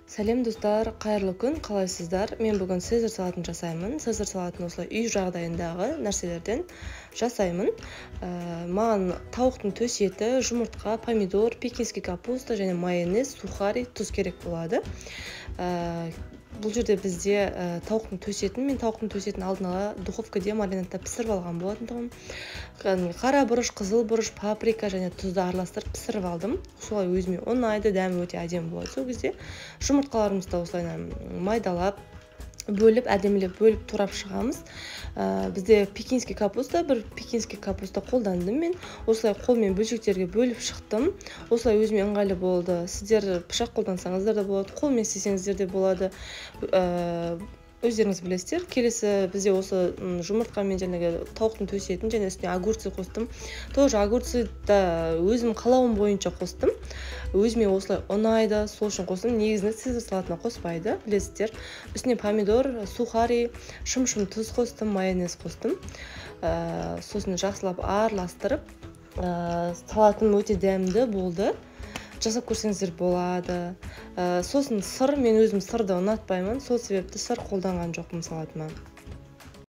Сәлем достар, қайырлы күн, қалайсыздар? Мен бүгін цезарь салатын жасаймын. Цезарь салатын осылай үй жағдайындағы нәрселерден жасаймын. Маған тауықтың төс еті, жұмыртқа, помидор, пекинский капуста және майонез, сухарий, тұз керек болады. Бұл жерде бізде тауықтың төс етін алдын ала духовкада маринадта пісіріп алған болатындығым. Қара бұрыш, қызыл бұрыш, паприка және тұзды араластырып пісіріп алдым. Солай өзіме ұнайды, дәмі өте әдемі болады. Сол кезде жұмыртқаларымызды осылай майдалап, әдемілеп бөліп турап шығамыз. Бізде пекинский капуста қолдандым мен. Осылай қолмен бөлшектерге бөліп шықтым. Осылай өзіме ыңғайлы болды. Сіздер пышақ қолдансаңыздар да болады, қолмен істесеңіздер де болады. Өздеріңіз білесіздер. Келесі бізде осы жұмыртқамен және тауықтың төс етін және үстіне огурцы қостым. Тоже огурцы да өзім қалауым бойынша қостым. Өзіме осылай ұнайды, сол үшін қостым. Негізінде цезарь салатына қоспайды, білесіздер. Үстіне помидор, сухарий, шым-шым тұз қостым, майонез қостым. Сосын жақсылап араластырып, салатым өте дәмді болды. Жасап көрсеңіздер болады. Сосын сыр, мен өзім сырды ұнатпаймын, сол себепті сыр қолданған жоқпын салатыма.